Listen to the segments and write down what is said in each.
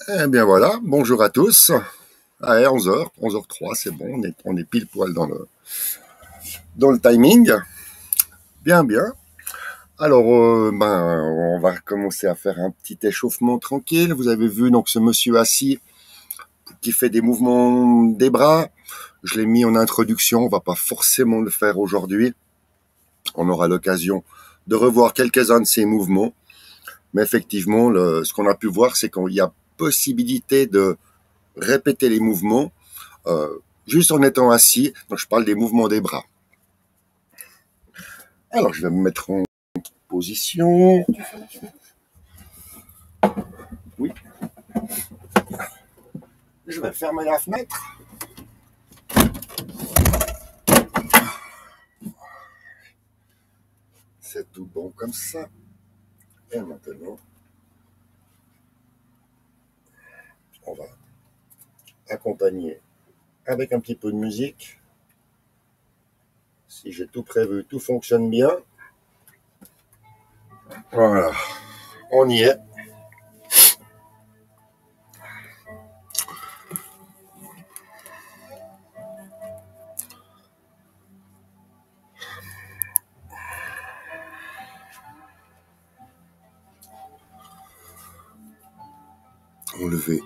Eh bien voilà, bonjour à tous. Allez, 11h, 11h03, c'est bon, on est pile poil dans le timing. Bien, bien. Alors, on va commencer à faire un petit échauffement tranquille. Vous avez vu donc ce monsieur assis qui fait des mouvements des bras. Je l'ai mis en introduction, on va pas forcément le faire aujourd'hui. On aura l'occasion de revoir quelques-uns de ces mouvements. Mais effectivement, ce qu'on a pu voir, c'est qu'il y a possibilité de répéter les mouvements juste en étant assis. Donc je parle des mouvements des bras. Alors je vais me mettre en position. Oui. Je vais fermer la fenêtre. C'est tout bon comme ça. Et maintenant, on va accompagner avec un petit peu de musique. Si j'ai tout prévu, tout fonctionne bien. Voilà, on y est. Enlever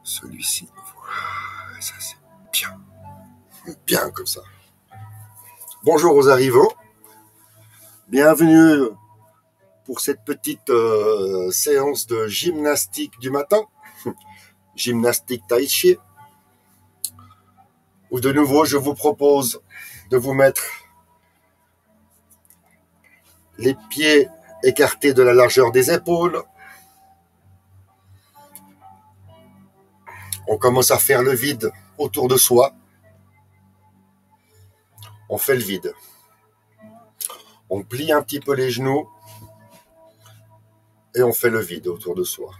celui-ci. Voilà, ça c'est bien. Bien comme ça. Bonjour aux arrivants. Bienvenue pour cette petite séance de gymnastique du matin. Gymnastique tai chi. Où de nouveau, je vous propose de vous mettre les pieds écartés de la largeur des épaules. On commence à faire le vide autour de soi. On fait le vide. On plie un petit peu les genoux et on fait le vide autour de soi.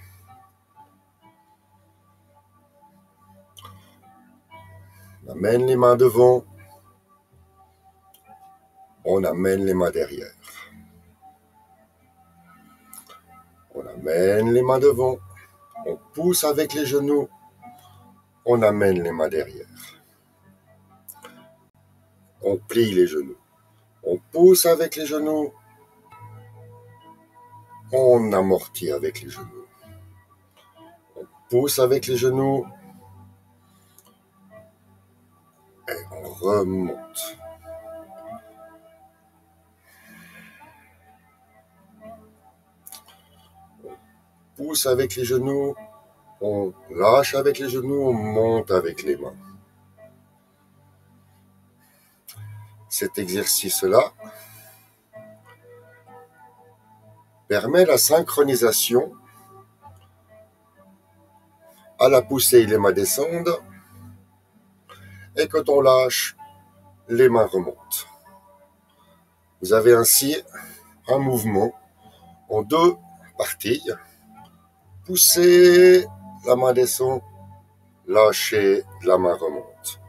On amène les mains devant. On amène les mains derrière. On amène les mains devant. On pousse avec les genoux. On amène les mains derrière. On plie les genoux. On pousse avec les genoux. On amortit avec les genoux. On pousse avec les genoux. Et on remonte. On pousse avec les genoux. On lâche avec les genoux. On monte avec les mains. Cet exercice-là permet la synchronisation. À la poussée, les mains descendent. Et quand on lâche, les mains remontent. Vous avez ainsi un mouvement en deux parties. Poussez, la main descend. Lâchez, la main remonte.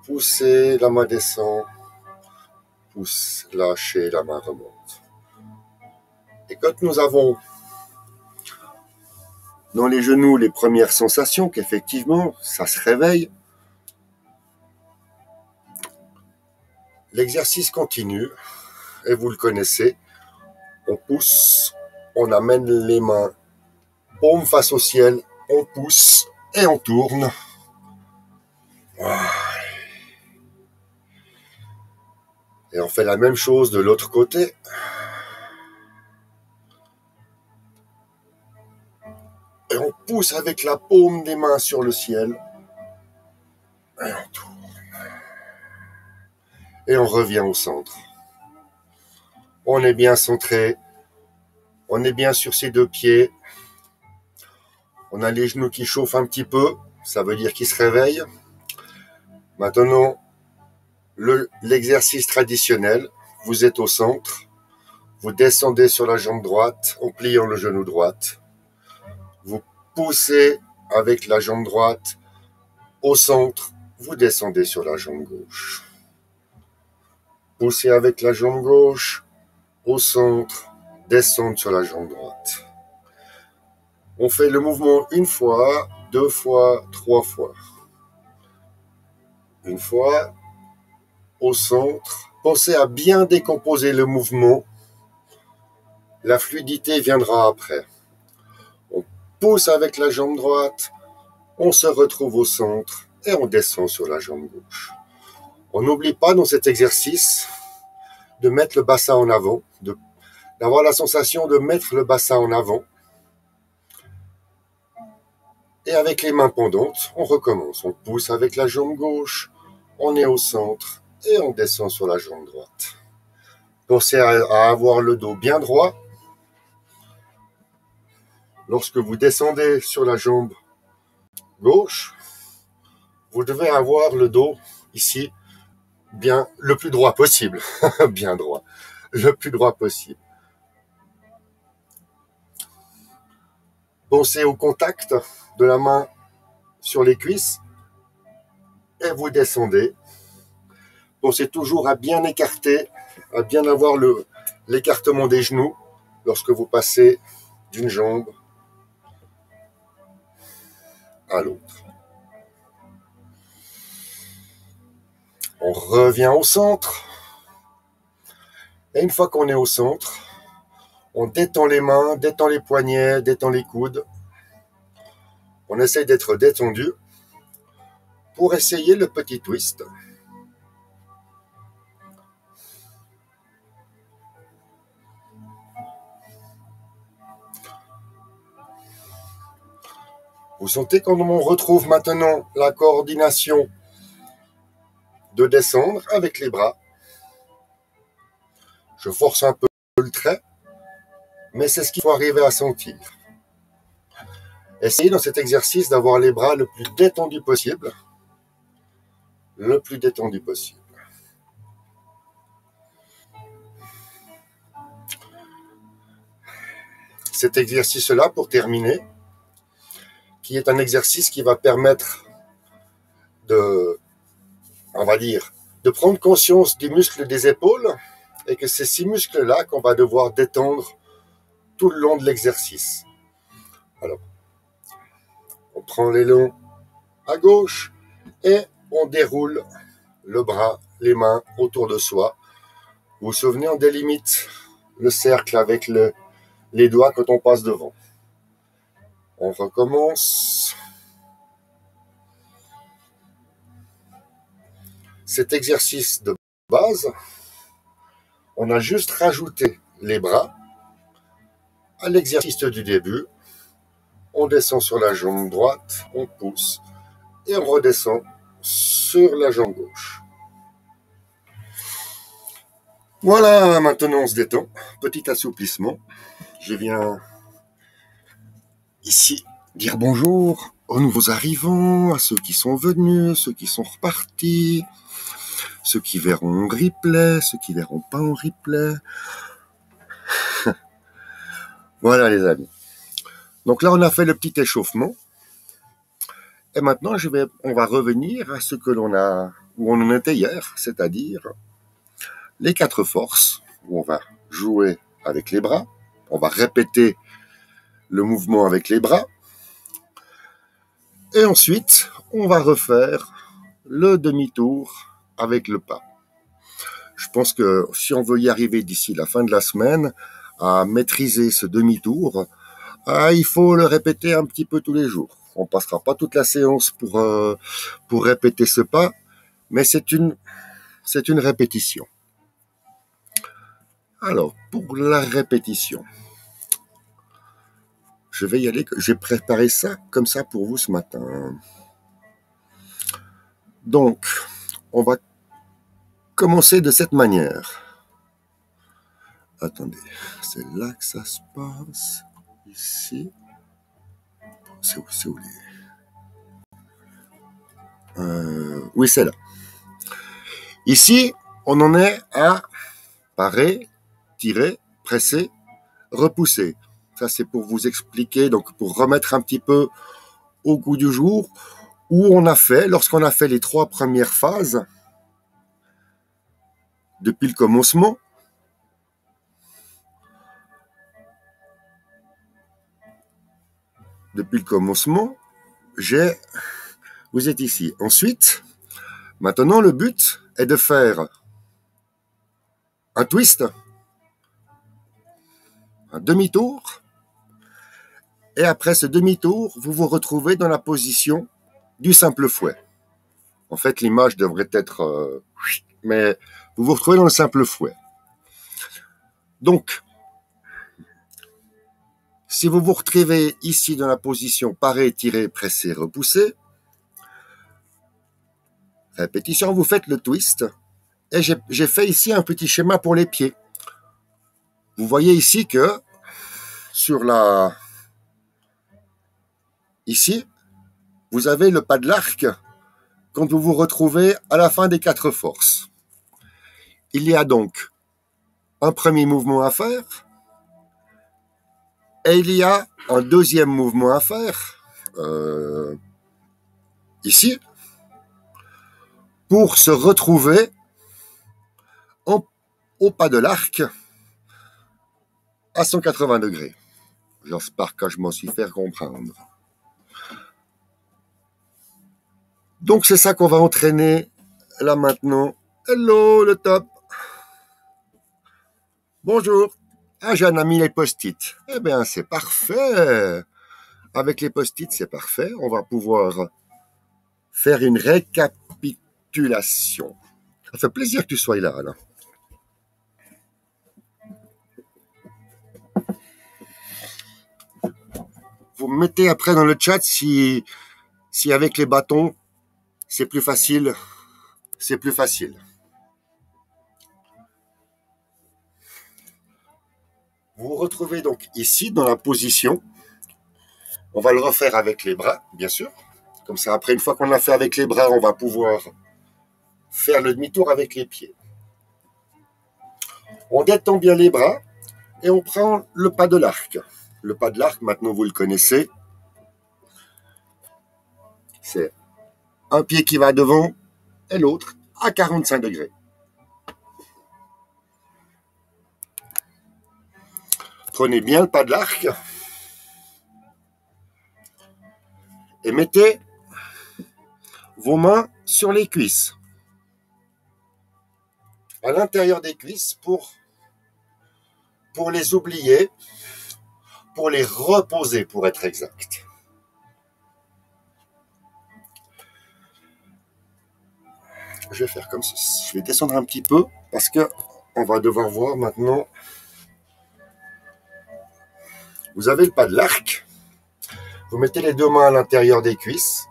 Poussez, la main descend. Pousse, lâchez, la main remonte. Et quand nous avons dans les genoux les premières sensations qu'effectivement, ça se réveille, l'exercice continue, et vous le connaissez, on pousse, on amène les mains, paume face au ciel, on pousse et on tourne. Et on fait la même chose de l'autre côté. Et on pousse avec la paume des mains sur le ciel. Et on tourne. Et on revient au centre. On est bien centré. On est bien sur ses deux pieds. On a les genoux qui chauffent un petit peu. Ça veut dire qu'ils se réveillent. Maintenant, l'exercice traditionnel. Vous êtes au centre. Vous descendez sur la jambe droite en pliant le genou droit. Vous poussez avec la jambe droite au centre. Vous descendez sur la jambe gauche. Poussez avec la jambe gauche au centre. Descendre sur la jambe droite. On fait le mouvement une fois, deux fois, trois fois. Une fois, au centre. Pensez à bien décomposer le mouvement. La fluidité viendra après. On pousse avec la jambe droite, on se retrouve au centre et on descend sur la jambe gauche. On n'oublie pas dans cet exercice de mettre le bassin en avant, d'avoir la sensation de mettre le bassin en avant. Et avec les mains pendantes, on recommence. On pousse avec la jambe gauche, on est au centre et on descend sur la jambe droite. Pensez à avoir le dos bien droit. Lorsque vous descendez sur la jambe gauche, vous devez avoir le dos ici bien le plus droit possible. Bien droit. Le plus droit possible. Pensez au contact de la main sur les cuisses et vous descendez. Pensez toujours à bien écarter, à bien avoir l'écartement des genoux lorsque vous passez d'une jambe à l'autre. On revient au centre. Et une fois qu'on est au centre, on détend les mains, détend les poignets, détend les coudes. On essaye d'être détendu pour essayer le petit twist. Vous sentez quand on retrouve maintenant la coordination de descendre avec les bras. Je force un peu le trait, mais c'est ce qu'il faut arriver à sentir. Essayez dans cet exercice d'avoir les bras le plus détendus possible. Le plus détendu possible. Cet exercice-là, pour terminer, qui est un exercice qui va permettre on va dire, de prendre conscience des muscles des épaules et que c'est ces muscles-là qu'on va devoir détendre tout le long de l'exercice. Alors, on prend l'élan à gauche et on déroule le bras, les mains autour de soi. Vous vous souvenez, on délimite le cercle avec les doigts quand on passe devant. On recommence. Cet exercice de base, on a juste rajouté les bras à l'exercice du début. On descend sur la jambe droite, on pousse et on redescend sur la jambe gauche. Voilà, maintenant on se détend. Petit assouplissement. Je viens ici dire bonjour aux nouveaux arrivants, à ceux qui sont venus, ceux qui sont repartis, ceux qui verront en replay, ceux qui verront pas en replay. Voilà les amis. Donc là on a fait le petit échauffement. Et maintenant on va revenir à ce que où on en était hier, c'est-à-dire les 4 forces, où on va jouer avec les bras, on va répéter le mouvement avec les bras, et ensuite on va refaire le demi-tour avec le pas. Je pense que si on veut y arriver d'ici la fin de la semaine, à maîtriser ce demi-tour, il faut le répéter un petit peu tous les jours. On passera pas toute la séance pour répéter ce pas, mais c'est une répétition. Alors, pour la répétition, je vais y aller. J'ai préparé ça comme ça pour vous ce matin. Donc, on va commencer de cette manière. Attendez, c'est là que ça se passe. Ici. C'est où oui, c'est là. Ici, on en est à parer, tirer, presser, repousser. Ça, c'est pour vous expliquer, donc pour remettre un petit peu au goût du jour, où on a fait, lorsqu'on a fait les 3 premières phases, depuis le commencement, depuis le commencement, vous êtes ici. Ensuite, maintenant, le but est de faire un twist, un demi-tour, et après ce demi-tour, vous vous retrouvez dans la position du simple fouet. En fait, l'image devrait être... mais vous vous retrouvez dans le simple fouet. Donc, si vous vous retrouvez ici dans la position paré, tiré, pressé, repoussé, répétition, vous faites le twist. Et j'ai fait ici un petit schéma pour les pieds. Vous voyez ici que sur la... Ici, vous avez le pas de l'arc quand vous vous retrouvez à la fin des 4 forces. Il y a donc un premier mouvement à faire et il y a un deuxième mouvement à faire ici pour se retrouver au pas de l'arc à 180 degrés. J'espère que je m'en suis fait comprendre. Donc c'est ça qu'on va entraîner là maintenant. Hello le top. Bonjour. Ah, j'ai mis les post-it. Eh bien c'est parfait. Avec les post-it c'est parfait. On va pouvoir faire une récapitulation. Ça fait plaisir que tu sois là. Vous me mettez après dans le chat si avec les bâtons c'est plus facile. C'est plus facile. Vous vous retrouvez donc ici dans la position. On va le refaire avec les bras, bien sûr. Comme ça, après, une fois qu'on l'a fait avec les bras, on va pouvoir faire le demi-tour avec les pieds. On détend bien les bras et on prend le pas de l'arc. Le pas de l'arc, maintenant vous le connaissez. C'est un pied qui va devant et l'autre à 45 degrés. Prenez bien le pas de l'arc et mettez vos mains sur les cuisses. À l'intérieur des cuisses pour les oublier, pour les reposer pour être exact. Je vais faire comme ceci. Je vais descendre un petit peu parce que on va devoir voir maintenant. Vous avez le pas de l'arc. Vous mettez les deux mains à l'intérieur des cuisses.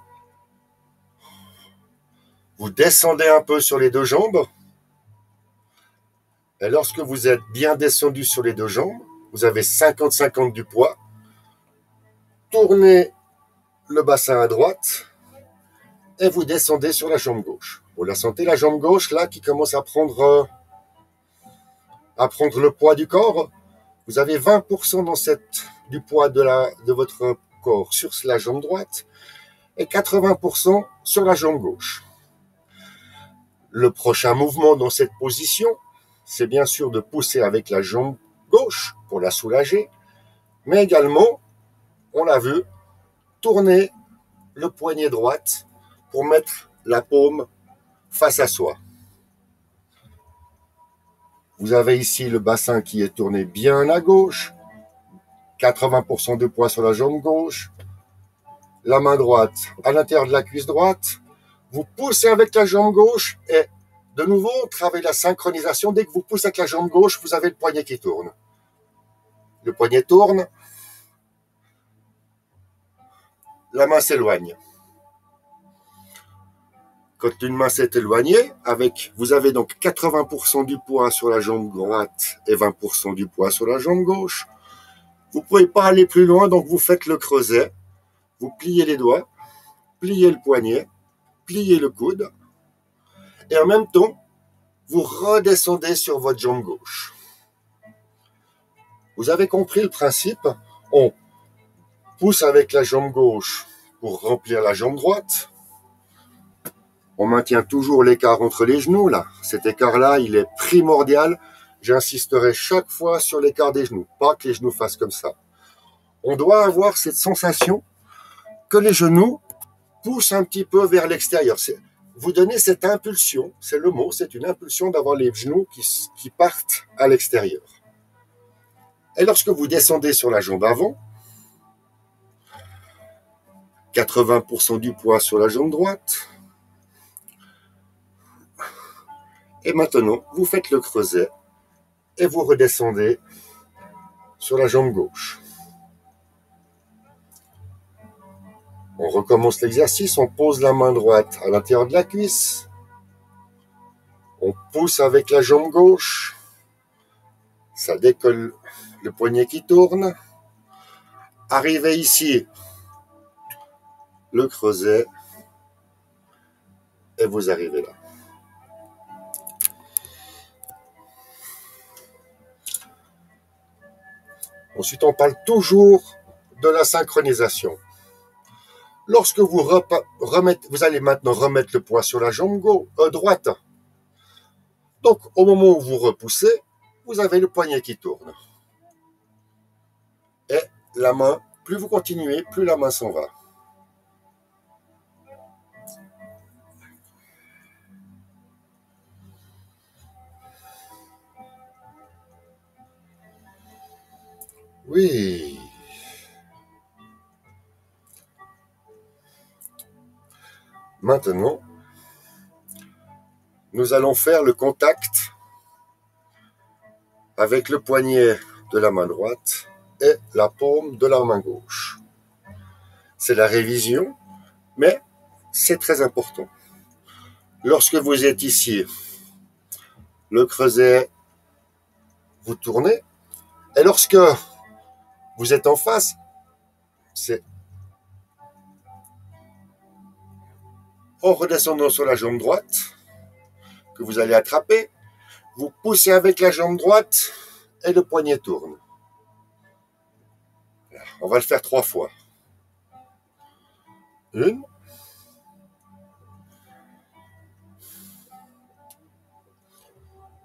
Vous descendez un peu sur les deux jambes. Et lorsque vous êtes bien descendu sur les deux jambes, vous avez 50-50 du poids. Tournez le bassin à droite et vous descendez sur la jambe gauche. Vous la sentez, la jambe gauche, là, qui commence à prendre le poids du corps. Vous avez 20% du poids de votre corps sur la jambe droite et 80% sur la jambe gauche. Le prochain mouvement dans cette position, c'est bien sûr de pousser avec la jambe gauche pour la soulager, mais également, on l'a vu, tourner le poignet droite pour mettre la paume face à soi. Vous avez ici le bassin qui est tourné bien à gauche, 80% de poids sur la jambe gauche, la main droite à l'intérieur de la cuisse droite, vous poussez avec la jambe gauche et de nouveau, on travaille la synchronisation. Dès que vous poussez avec la jambe gauche, vous avez le poignet qui tourne. Le poignet tourne, la main s'éloigne. Quand une main s'est éloignée, vous avez donc 80% du poids sur la jambe droite et 20% du poids sur la jambe gauche. Vous ne pouvez pas aller plus loin, donc vous faites le creuset. Vous pliez les doigts, pliez le poignet, pliez le coude. Et en même temps, vous redescendez sur votre jambe gauche. Vous avez compris le principe? On pousse avec la jambe gauche pour remplir la jambe droite. On maintient toujours l'écart entre les genoux, là. Cet écart-là, il est primordial. J'insisterai chaque fois sur l'écart des genoux. Pas que les genoux fassent comme ça. On doit avoir cette sensation que les genoux poussent un petit peu vers l'extérieur. Vous donnez cette impulsion, c'est le mot, c'est une impulsion d'avoir les genoux qui partent à l'extérieur. Et lorsque vous descendez sur la jambe avant, 80% du poids sur la jambe droite, et maintenant, vous faites le creuset et vous redescendez sur la jambe gauche. On recommence l'exercice, on pose la main droite à l'intérieur de la cuisse, on pousse avec la jambe gauche, ça décolle le poignet qui tourne. Arrivé ici, le creuset, et vous arrivez là. Ensuite, on parle toujours de la synchronisation. Lorsque vous vous allez maintenant remettre le poids sur la jambe droite. Donc, au moment où vous repoussez, vous avez le poignet qui tourne. Et la main, plus vous continuez, plus la main s'en va. Oui. Maintenant, nous allons faire le contact avec le poignet de la main droite et la paume de la main gauche. C'est la révision, mais c'est très important. Lorsque vous êtes ici, le creuset, vous tournez, et lorsque vous êtes en face, c'est en redescendant sur la jambe droite que vous allez attraper, vous poussez avec la jambe droite et le poignet tourne. On va le faire 3 fois. 1,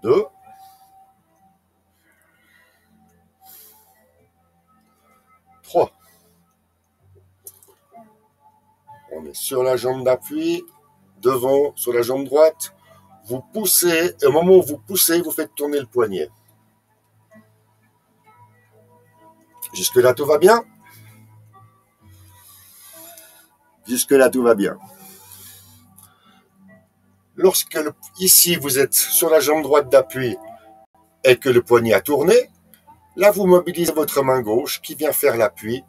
2, 3. On est sur la jambe d'appui, devant, sur la jambe droite. Vous poussez, et au moment où vous poussez, vous faites tourner le poignet. Jusque-là, tout va bien? Jusque-là, tout va bien. Lorsque, ici, vous êtes sur la jambe droite d'appui et que le poignet a tourné, là, vous mobilisez votre main gauche qui vient faire l'appui,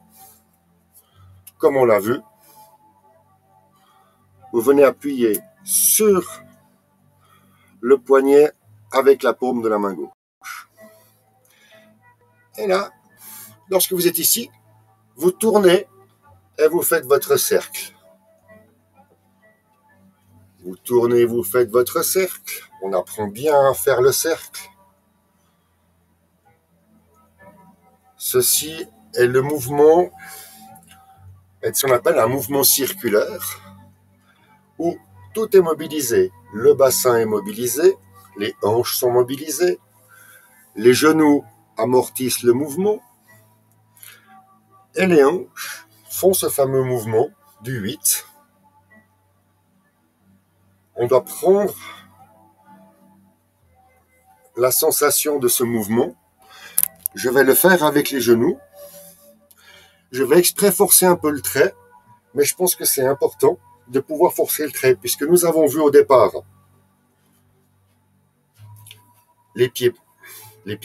comme on l'a vu. Vous venez appuyer sur le poignet avec la paume de la main gauche. Et là, lorsque vous êtes ici, vous tournez et vous faites votre cercle. Vous tournez, vous faites votre cercle. On apprend bien à faire le cercle. Ceci est le mouvement, ce qu'on appelle un mouvement circulaire, où tout est mobilisé. Le bassin est mobilisé, les hanches sont mobilisées, les genoux amortissent le mouvement, et les hanches font ce fameux mouvement du 8. On doit prendre la sensation de ce mouvement. Je vais le faire avec les genoux. Je vais exprès forcer un peu le trait, mais je pense que c'est important de pouvoir forcer le trait, puisque nous avons vu au départ les pieds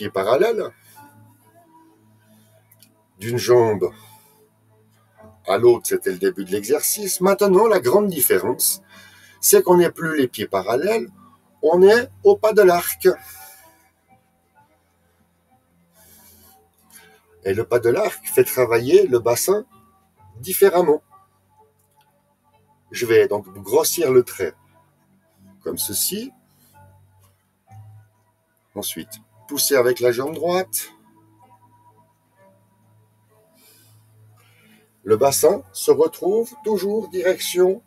parallèles, d'une jambe à l'autre, c'était le début de l'exercice. Maintenant, la grande différence, c'est qu'on n'est plus les pieds parallèles, on est au pas de l'arc. Et le pas de l'arc fait travailler le bassin différemment. Je vais donc grossir le trait comme ceci. Ensuite, pousser avec la jambe droite. Le bassin se retrouve toujours direction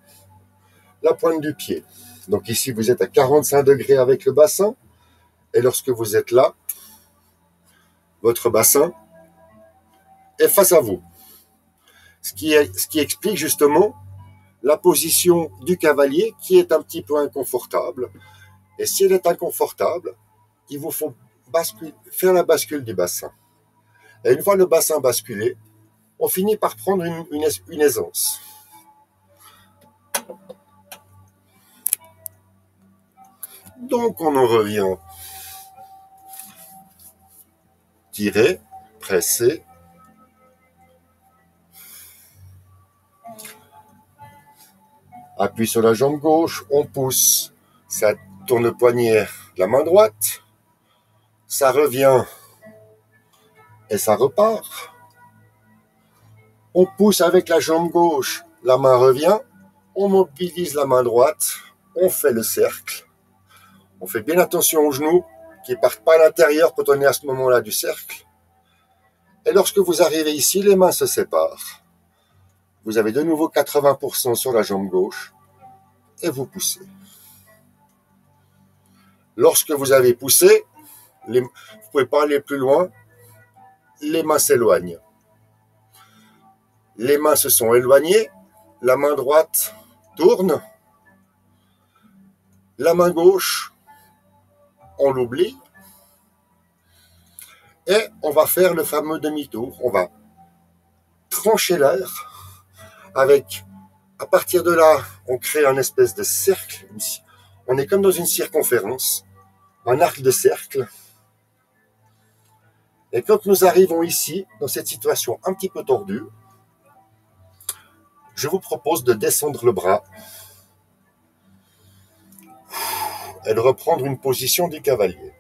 la pointe du pied. Donc ici, vous êtes à 45 degrés avec le bassin. Et lorsque vous êtes là, votre bassin est face à vous. Ce qui explique justement la position du cavalier qui est un petit peu inconfortable. Et si elle est inconfortable, il vous faut faire la bascule du bassin. Et une fois le bassin basculé, on finit par prendre une aisance. Donc on en revient. Tirer, presser. Appuie sur la jambe gauche, on pousse. Ça tourne le poignet, la main droite. Ça revient et ça repart. On pousse avec la jambe gauche, la main revient. On mobilise la main droite, on fait le cercle. On fait bien attention aux genoux qui ne partent pas à l'intérieur quand on est à ce moment-là du cercle. Et lorsque vous arrivez ici, les mains se séparent. Vous avez de nouveau 80% sur la jambe gauche et vous poussez. Lorsque vous avez poussé, vous ne pouvez pas aller plus loin, les mains s'éloignent. Les mains se sont éloignées, la main droite tourne, la main gauche, on l'oublie, et on va faire le fameux demi-tour. On va trancher l'air avec, à partir de là, on crée un espèce de cercle. On est comme dans une circonférence, un arc de cercle. Et quand nous arrivons ici, dans cette situation un petit peu tordue, je vous propose de descendre le bras et de reprendre une position du cavalier.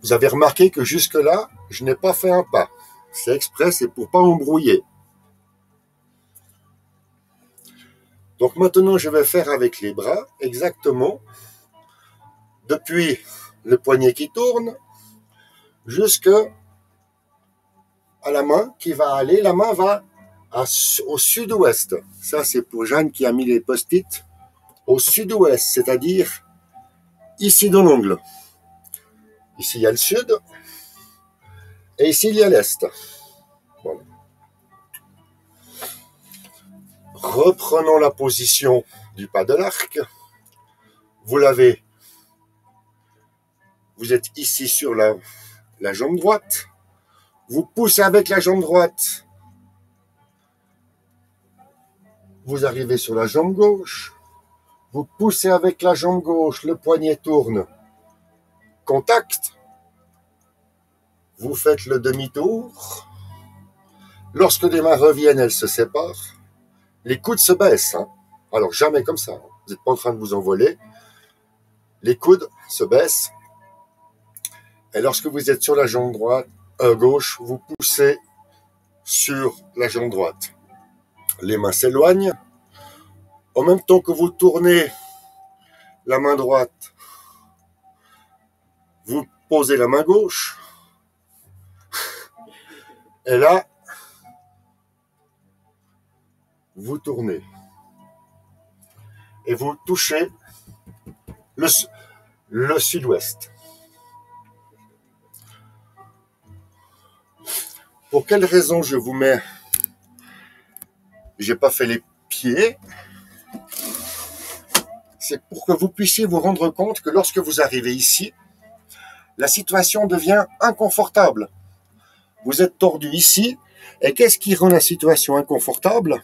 Vous avez remarqué que jusque-là, je n'ai pas fait un pas. C'est exprès, c'est pour ne pas embrouiller. Donc maintenant, je vais faire avec les bras exactement depuis le poignet qui tourne jusqu'à la main qui va aller. La main va au sud-ouest. Ça, c'est pour Jeanne qui a mis les post-it. Au sud-ouest, c'est-à-dire ici dans l'angle. Ici, il y a le sud. Et ici, il y a l'est. Voilà. Reprenons la position du pas de l'arc. Vous l'avez. Vous êtes ici sur la jambe droite. Vous poussez avec la jambe droite. Vous arrivez sur la jambe gauche. Vous poussez avec la jambe gauche. Le poignet tourne. Contact. Vous faites le demi-tour. Lorsque les mains reviennent, elles se séparent. Les coudes se baissent. Alors, jamais comme ça. Vous n'êtes pas en train de vous envoler. Les coudes se baissent. Et lorsque vous êtes sur la jambe droite, gauche, vous poussez sur la jambe droite. Les mains s'éloignent. En même temps que vous tournez la main droite, vous posez la main gauche. Et là, vous tournez. Et vous touchez le sud-ouest. Pour quelle raison je vous mets... J'ai pas fait les pieds. C'est pour que vous puissiez vous rendre compte que lorsque vous arrivez ici, la situation devient inconfortable. Vous êtes tordu ici, et qu'est-ce qui rend la situation inconfortable?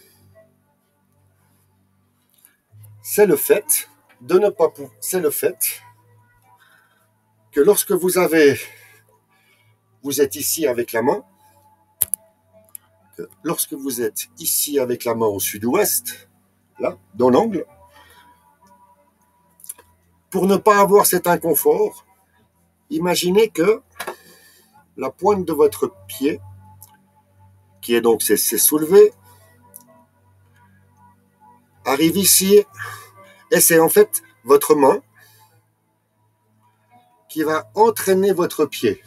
C'est le fait de ne pas pouvoir. C'est le fait que lorsque vous êtes ici avec la main, lorsque vous êtes ici avec la main au sud-ouest, là, dans l'angle, pour ne pas avoir cet inconfort, imaginez que la pointe de votre pied, qui est donc c'est soulevé, arrive ici, et c'est en fait votre main qui va entraîner votre pied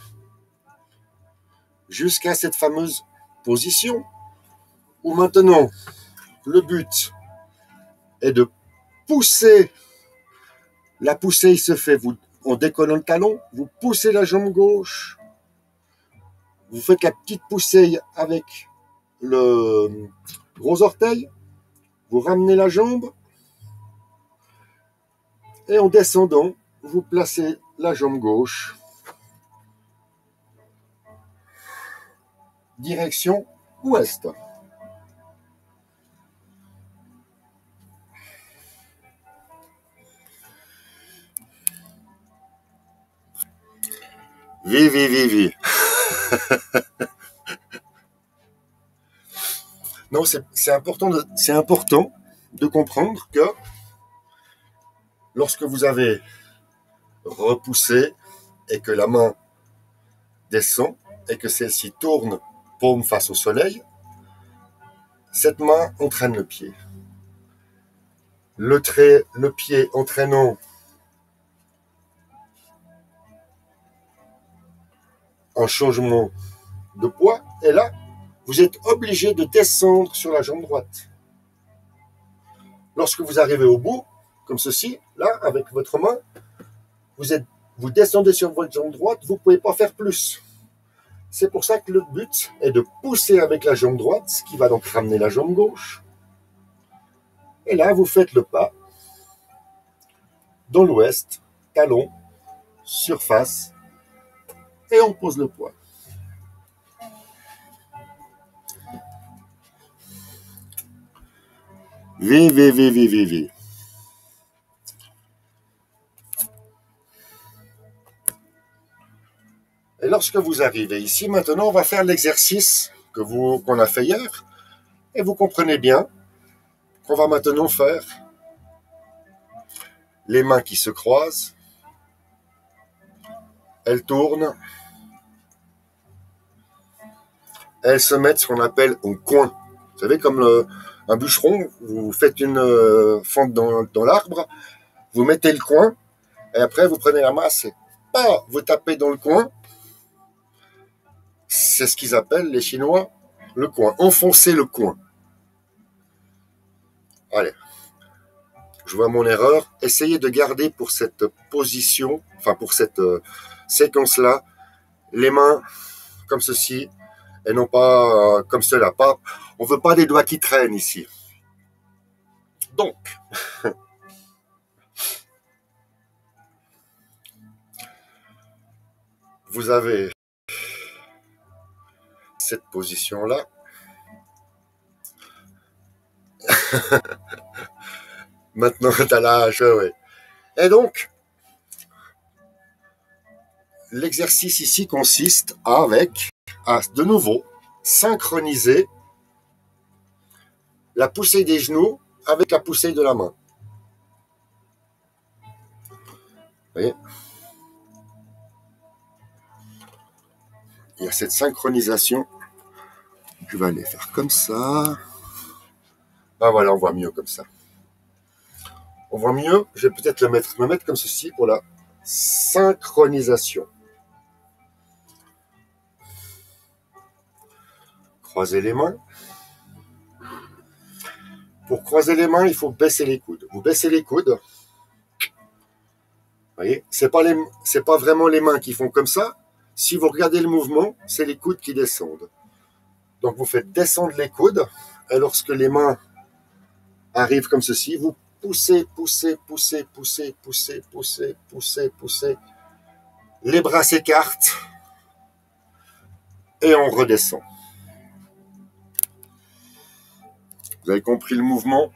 jusqu'à cette fameuse position où maintenant le but est de pousser. La poussée, il se fait, on décolle le talon, vous poussez la jambe gauche, Vous faites la petite poussée avec le gros orteil. Vous ramenez la jambe. Et en descendant, vous placez la jambe gauche. Direction ouest. Vivi. Non, c'est important de comprendre que lorsque vous avez repoussé et que la main descend et que celle-ci tourne paume face au soleil, cette main entraîne le pied. Le pied entraînant un changement de poids, et là, vous êtes obligé de descendre sur la jambe droite. Lorsque vous arrivez au bout, comme ceci, là, avec votre main, vous descendez sur votre jambe droite, vous ne pouvez pas faire plus. C'est pour ça que le but est de pousser avec la jambe droite, ce qui va donc ramener la jambe gauche. Et là, vous faites le pas dans l'ouest, talon, surface, et on pose le poids. Vi. Et lorsque vous arrivez ici, maintenant, on va faire l'exercice qu'on a fait hier. Et vous comprenez bien qu'on va maintenant faire les mains qui se croisent. Elles tournent. Elles se mettent ce qu'on appelle au coin. Vous savez, comme un bûcheron, vous faites une fente dans l'arbre, vous mettez le coin, et après vous prenez la masse et vous tapez dans le coin. C'est ce qu'ils appellent, les Chinois, le coin. Enfoncer le coin. Allez, je vois mon erreur. Essayez de garder pour cette position, enfin pour cette séquence-là, les mains comme ceci, et non pas comme cela. On ne veut pas des doigts qui traînent ici. Donc, vous avez cette position-là. Maintenant, t'as l'âge, ouais. Et donc, l'exercice ici consiste à de nouveau, synchroniser la poussée des genoux avec la poussée de la main. Vous voyez ? Il y a cette synchronisation. Je vais aller faire comme ça. Ah voilà, on voit mieux comme ça. On voit mieux. Je vais peut-être me mettre comme ceci pour la synchronisation. Croisez les mains. Pour croiser les mains, il faut baisser les coudes. Vous baissez les coudes. Vous voyez, c'est pas vraiment les mains qui font comme ça. Si vous regardez le mouvement, c'est les coudes qui descendent. Donc vous faites descendre les coudes, et lorsque les mains arrivent comme ceci, vous poussez. Les bras s'écartent, et on redescend. Vous avez compris le mouvement ?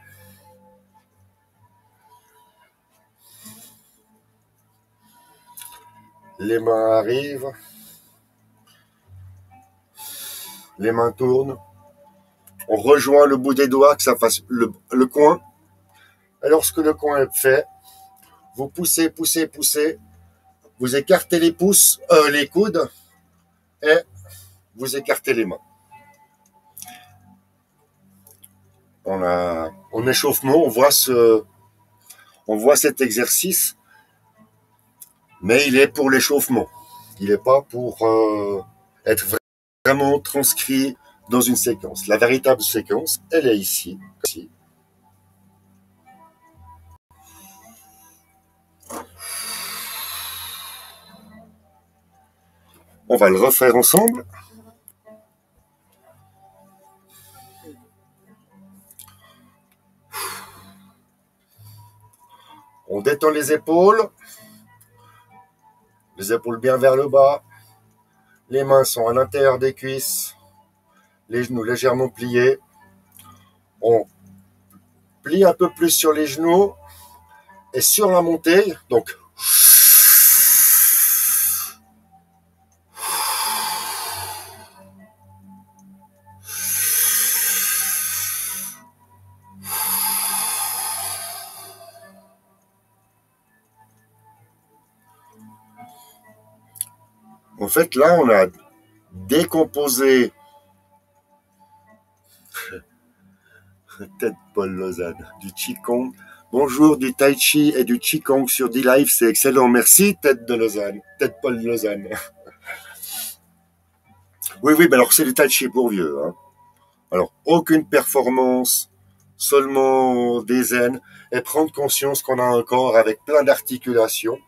Les mains arrivent. Les mains tournent. On rejoint le bout des doigts, que ça fasse le coin. Et lorsque le coin est fait, vous poussez. Vous écartez les coudes, et vous écartez les mains. En échauffement, on voit cet exercice, mais il est pour l'échauffement. Il n'est pas pour être vraiment transcrit dans une séquence. La véritable séquence, elle est ici. On va le refaire ensemble. On détend les épaules bien vers le bas. Les mains sont à l'intérieur des cuisses, les genoux légèrement pliés. On plie un peu plus sur les genoux et sur la montée, donc en fait là on a décomposé tête Paul Lausanne, du Qigong. Bonjour, du Tai Chi et du Qigong sur D-Live, c'est excellent. Merci, tête de Lausanne, tête Paul Lausanne. Oui, mais alors c'est du Tai Chi pour vieux. Hein. Alors, aucune performance, seulement des zen, et prendre conscience qu'on a un corps avec plein d'articulations,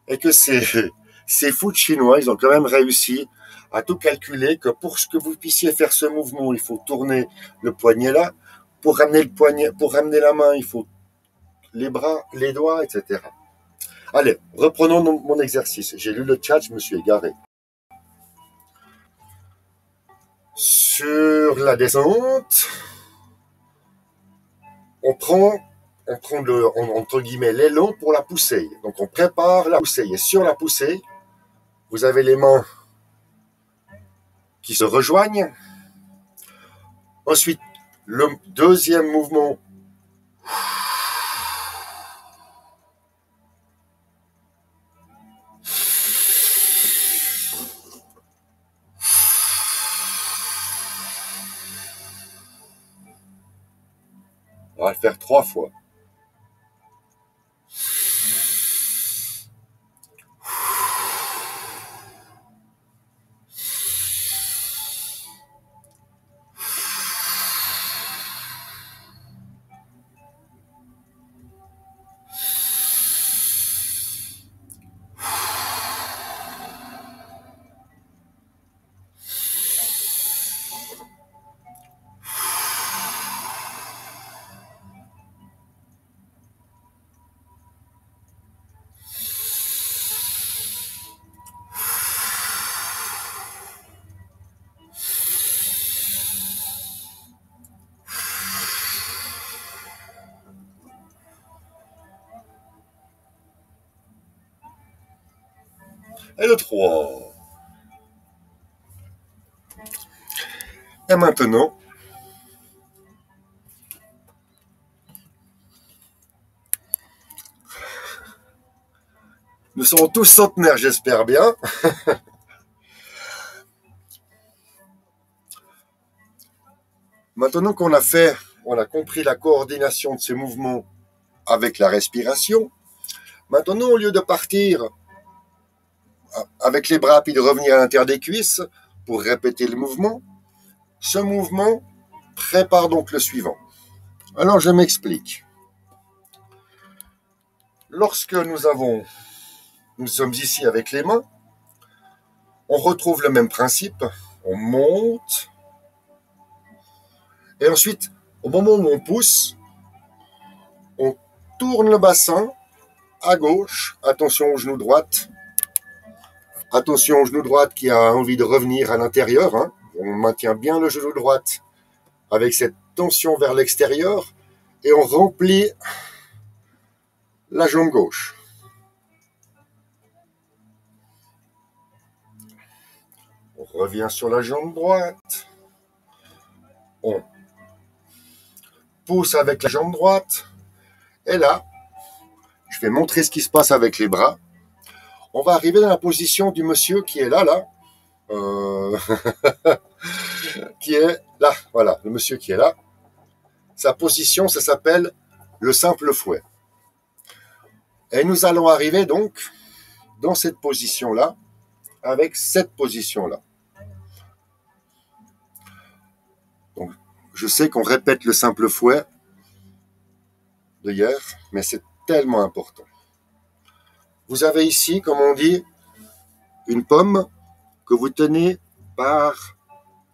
et que ces fous chinois, ils ont quand même réussi à tout calculer, que pour que vous puissiez faire ce mouvement, il faut tourner le poignet là, pour ramener le poignet, pour ramener la main, il faut les bras, les doigts, etc. Allez, reprenons mon exercice. J'ai lu le chat, je me suis égaré. Sur la descente, on prend entre guillemets l'élan pour la poussée. Donc on prépare la poussée. Et sur la poussée, vous avez les mains qui se rejoignent. Ensuite, le deuxième mouvement, on va le faire 3 fois. Et le 3. Et maintenant, nous serons tous centenaires, j'espère bien. Maintenant qu'on on a compris la coordination de ces mouvements avec la respiration, maintenant, au lieu de partir avec les bras puis de revenir à l'intérieur des cuisses pour répéter le mouvement, ce mouvement prépare donc le suivant. Alors, je m'explique. Lorsque nous sommes ici avec les mains, on retrouve le même principe. On monte. Et ensuite, au moment où on pousse, on tourne le bassin à gauche. Attention au genou droit. Attention au genou droit qui a envie de revenir à l'intérieur. Hein. On maintient bien le genou droit avec cette tension vers l'extérieur. Et on remplit la jambe gauche. On revient sur la jambe droite. On pousse avec la jambe droite. Et là, je vais montrer ce qui se passe avec les bras. On va arriver dans la position du monsieur qui est là. Qui est là, voilà, le monsieur qui est là. Sa position, ça s'appelle le simple fouet. Et nous allons arriver donc dans cette position-là, avec cette position-là. Donc, je sais qu'on répète le simple fouet de hier, mais c'est tellement important. Vous avez ici, comme on dit, une pomme que vous tenez par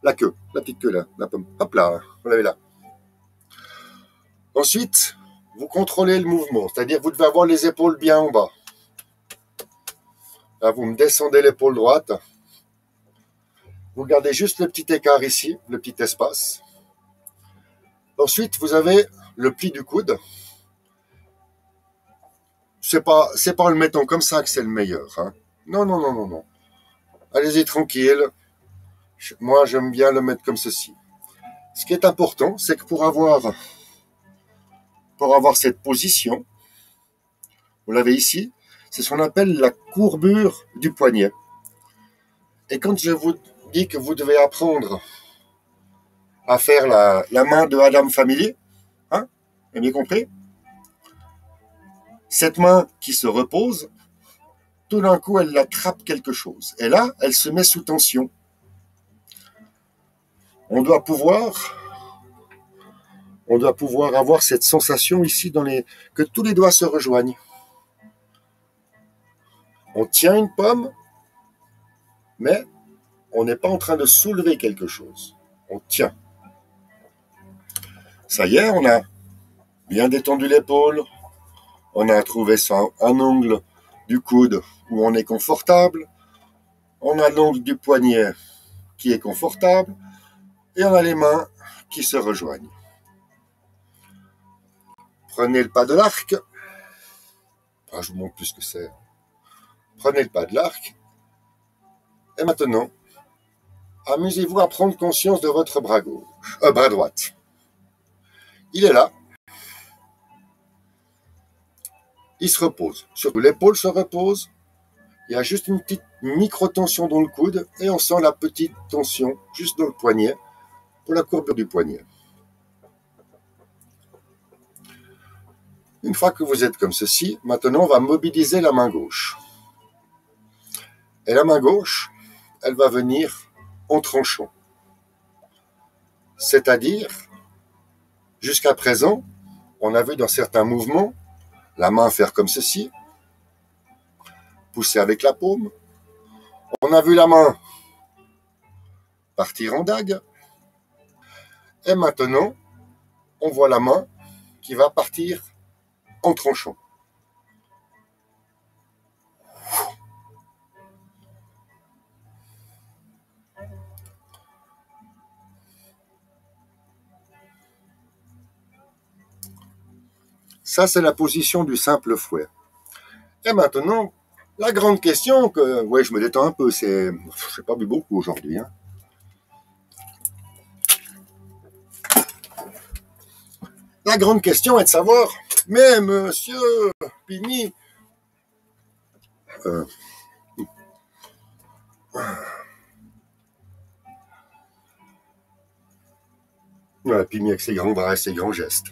la queue, la petite queue là, la pomme. Hop là, vous l'avez là. Ensuite, vous contrôlez le mouvement, c'est-à-dire vous devez avoir les épaules bien en bas. Là, vous me descendez l'épaule droite. Vous gardez juste le petit écart ici, le petit espace. Ensuite, vous avez le pli du coude. C'est pas en le mettant comme ça que c'est le meilleur. Hein. Non, non, non, non, non. Allez-y tranquille. Moi, j'aime bien le mettre comme ceci. Ce qui est important, c'est que pour avoir cette position, vous l'avez ici, c'est ce qu'on appelle la courbure du poignet. Et quand je vous dis que vous devez apprendre à faire la main de Adam Family, hein, vous avez bien compris? Cette main qui se repose, tout d'un coup, elle attrape quelque chose. Et là, elle se met sous tension. On doit pouvoir avoir cette sensation ici que tous les doigts se rejoignent. On tient une pomme, mais on n'est pas en train de soulever quelque chose. On tient. Ça y est, on a bien détendu l'épaule. On a trouvé un angle du coude où on est confortable. On a l'angle du poignet qui est confortable. Et on a les mains qui se rejoignent. Prenez le pas de l'arc. Ah, je vous montre plus ce que c'est. Prenez le pas de l'arc. Et maintenant, amusez-vous à prendre conscience de votre bras gauche, bras droite. Il est là. Il se repose. Surtout l'épaule se repose. Il y a juste une petite micro-tension dans le coude et on sent la petite tension juste dans le poignet pour la courbure du poignet. Une fois que vous êtes comme ceci, maintenant on va mobiliser la main gauche. Et la main gauche, elle va venir en tranchant. C'est-à-dire, jusqu'à présent, on a vu dans certains mouvements la main faire comme ceci, pousser avec la paume. On a vu la main partir en dague. Et maintenant, on voit la main qui va partir en tranchant. Ça, c'est la position du simple fouet. Et maintenant, la grande question que... Ouais, je me détends un peu, c'est... Je n'ai pas bu beaucoup aujourd'hui. Hein. La grande question est de savoir, mais monsieur Pigny... Ouais, Pigny avec ses grands bras et ses grands gestes.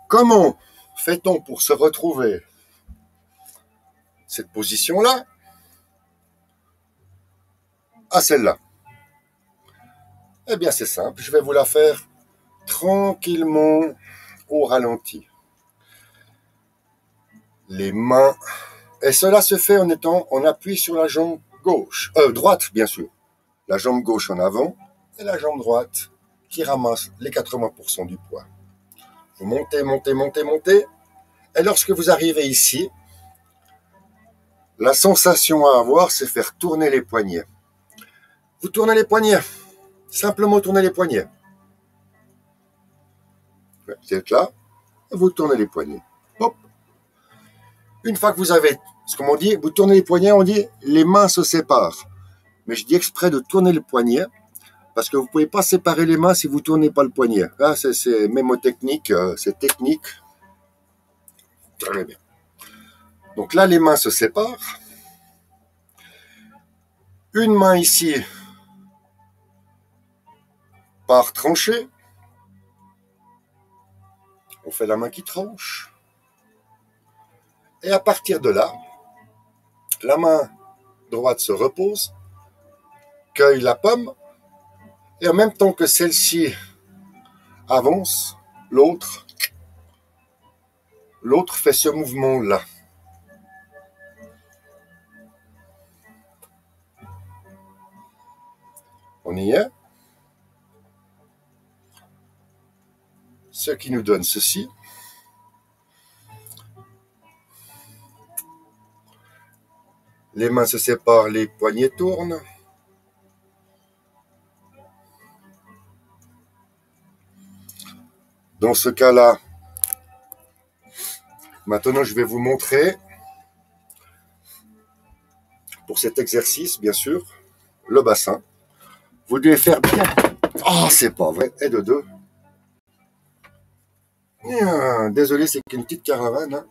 Comment fait-on pour se retrouver cette position-là à celle-là? Eh bien, c'est simple, je vais vous la faire tranquillement au ralenti. Les mains. Et cela se fait en appui sur la jambe gauche. Droite, bien sûr. La jambe gauche en avant et la jambe droite qui ramasse les 80% du poids. Vous montez, montez, montez, montez. Et lorsque vous arrivez ici, la sensation à avoir, c'est faire tourner les poignets. Vous tournez les poignets. Simplement tournez les poignets. Vous êtes là, vous tournez les poignets. Hop. Une fois que vous avez, ce qu'on dit, vous tournez les poignets, on dit les mains se séparent. Mais je dis exprès de tourner le poignet parce que vous ne pouvez pas séparer les mains si vous ne tournez pas le poignet. Là, c'est mémotechnique, c'est technique. Très bien. Donc là, les mains se séparent. Une main ici part trancher. On fait la main qui tranche. Et à partir de là, la main droite se repose, cueille la pomme, et en même temps que celle-ci avance, l'autre fait ce mouvement-là. On y est? Ce qui nous donne ceci. Les mains se séparent, les poignets tournent. Dans ce cas-là, maintenant je vais vous montrer, pour cet exercice, bien sûr, le bassin. Vous devez faire bien. Ah, c'est pas vrai. Et de deux. Désolé, c'est qu'une petite caravane. Hein.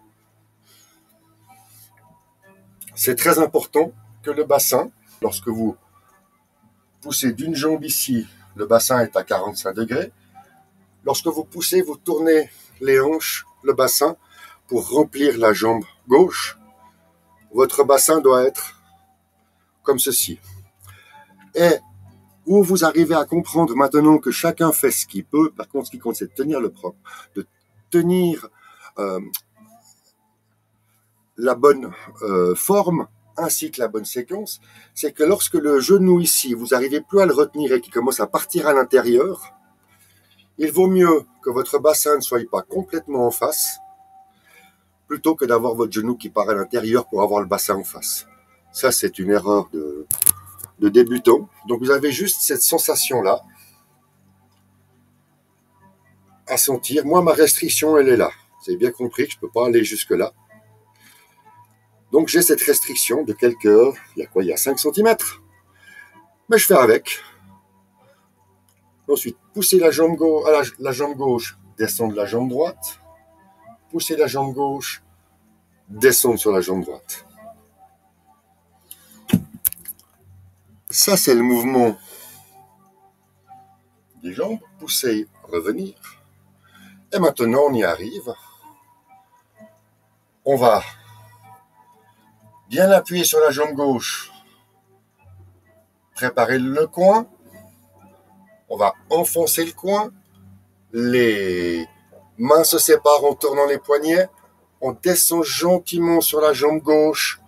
C'est très important que le bassin, lorsque vous poussez d'une jambe ici, le bassin est à 45 degrés. Lorsque vous poussez, vous tournez les hanches, le bassin, pour remplir la jambe gauche. Votre bassin doit être comme ceci. Et où vous arrivez à comprendre maintenant que chacun fait ce qu'il peut, par contre, ce qui compte, c'est de tenir le propre, de tenir la bonne forme, ainsi que la bonne séquence, c'est que lorsque le genou ici, vous n'arrivez plus à le retenir et qu'il commence à partir à l'intérieur, il vaut mieux que votre bassin ne soit pas complètement en face, plutôt que d'avoir votre genou qui part à l'intérieur pour avoir le bassin en face. Ça, c'est une erreur de débutant. Donc, vous avez juste cette sensation-là à sentir. Moi, ma restriction, elle est là. Vous avez bien compris que je ne peux pas aller jusque-là. Donc, j'ai cette restriction de quelques... Il y a quoi? Il y a 5 cm. Mais je fais avec. Ensuite, poussez la jambe gauche, la jambe gauche, descendre la jambe droite. Poussez la jambe gauche, descendre sur la jambe droite. Ça, c'est le mouvement des jambes. Pousser, revenir. Et maintenant, on y arrive. On va bien appuyer sur la jambe gauche. Préparer le coin. On va enfoncer le coin. Les mains se séparent en tournant les poignets. On descend gentiment sur la jambe gauche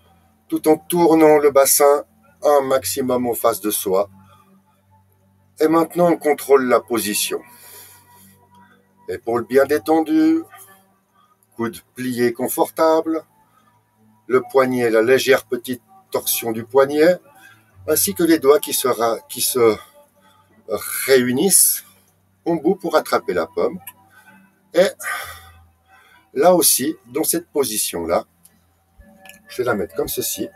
tout en tournant le bassin un maximum en face de soi. Et maintenant, on contrôle la position. Épaule bien détendue, coude plié confortable, le poignet, la légère petite torsion du poignet, ainsi que les doigts qui se réunissent en bout pour attraper la pomme. Et là aussi, dans cette position-là, je vais la mettre comme ceci.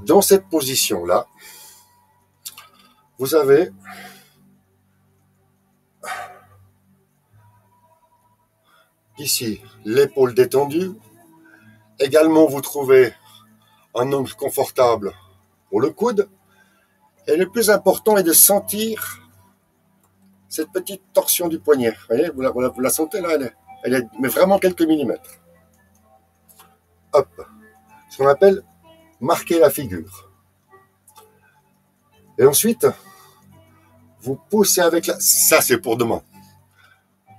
Dans cette position-là, vous avez ici l'épaule détendue. Également, vous trouvez un angle confortable pour le coude. Et le plus important est de sentir cette petite torsion du poignet. Vous voyez, vous la sentez là, elle est mais vraiment quelques millimètres. Hop. Ce qu'on appelle marquer la figure. Et ensuite, vous poussez avec la... Ça, c'est pour demain.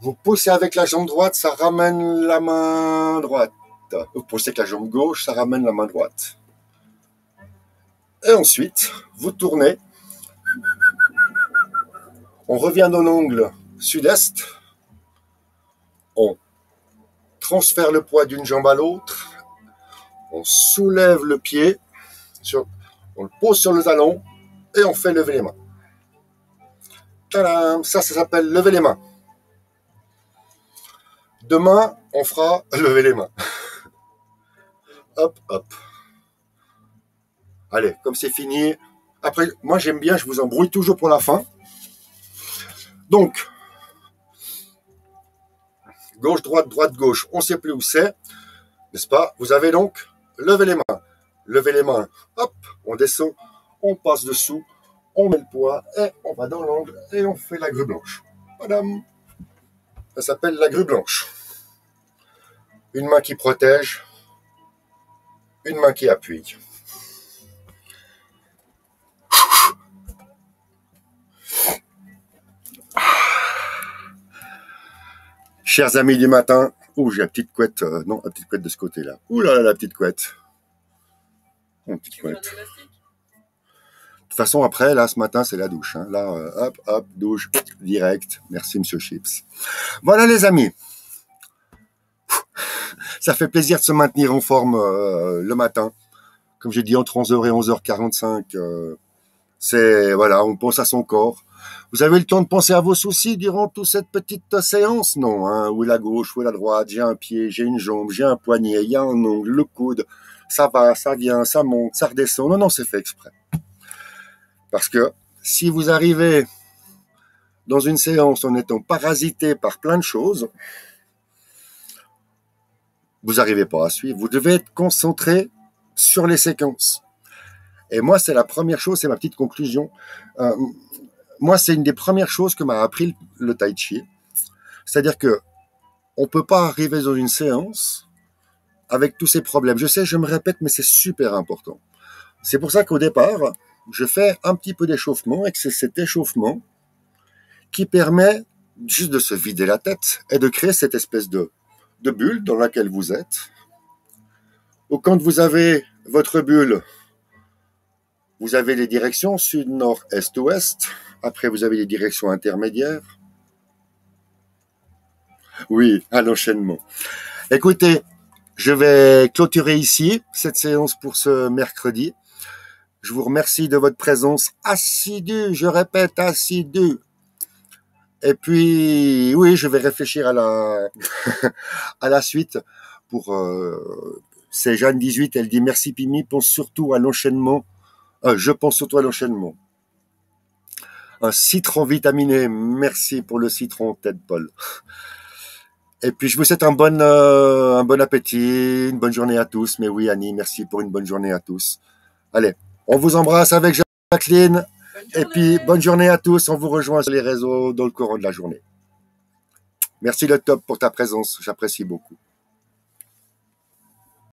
Vous poussez avec la jambe droite, ça ramène la main droite. Vous poussez avec la jambe gauche, ça ramène la main droite. Et ensuite, vous tournez. On revient dans l'angle sud-est. On transfère le poids d'une jambe à l'autre. On soulève le pied. On le pose sur le talon. Et on fait lever les mains. Tadam, ça s'appelle lever les mains. Demain, on fera lever les mains. Hop, hop. Allez, comme c'est fini. Après, moi j'aime bien, je vous embrouille toujours pour la fin. Donc, gauche, droite, droite, gauche, on ne sait plus où c'est, n'est-ce pas? Vous avez donc levé les mains. Levez les mains, hop, on descend, on passe dessous, on met le poids et on va dans l'angle et on fait la grue blanche. Madame, ça s'appelle la grue blanche. Une main qui protège, une main qui appuie. Chers amis du matin, j'ai la petite couette, non, la petite couette de ce côté-là. Ouh là là, la petite couette. Une petite couette. toute façon, après, là, ce matin, c'est la douche. Hein. Là, hop, hop, douche, direct. Merci, Monsieur Chips. Voilà, les amis. Ça fait plaisir de se maintenir en forme le matin. Comme j'ai dit, entre 11h et 11h45, c'est, voilà, on pense à son corps. Vous avez le temps de penser à vos soucis durant toute cette petite séance? Non, hein, où est la gauche, où est la droite, j'ai un pied, j'ai une jambe, j'ai un poignet, il y a un ongle, le coude, ça va, ça vient, ça monte, ça redescend. Non, non, c'est fait exprès. Parce que si vous arrivez dans une séance en étant parasité par plein de choses, vous n'arrivez pas à suivre. Vous devez être concentré sur les séquences. Et moi, c'est la première chose, c'est ma petite conclusion. Moi, c'est une des premières choses que m'a appris le Tai Chi. C'est-à-dire que on peut pas arriver dans une séance avec tous ces problèmes. Je sais, je me répète, mais c'est super important. C'est pour ça qu'au départ, je fais un petit peu d'échauffement et que c'est cet échauffement qui permet juste de se vider la tête et de créer cette espèce de bulle dans laquelle vous êtes. Ou quand vous avez votre bulle, vous avez les directions sud, nord, est, ouest. Après, vous avez les directions intermédiaires. Oui, un enchaînement. Écoutez, je vais clôturer ici cette séance pour ce mercredi. Je vous remercie de votre présence assidue, je répète, assidue. Et puis, oui, je vais réfléchir à la, à la suite pour... c'est Jeanne 18, elle dit « Merci Pimi, pense surtout à l'enchaînement. Je pense surtout à l'enchaînement. » Un citron vitaminé, merci pour le citron, Ted Paul. Et puis, je vous souhaite un bon appétit, une bonne journée à tous. Mais oui, Annie, merci pour une bonne journée à tous. Allez, on vous embrasse avec Jacqueline. Et puis, bonne journée à tous. On vous rejoint sur les réseaux dans le courant de la journée. Merci le top pour ta présence. J'apprécie beaucoup.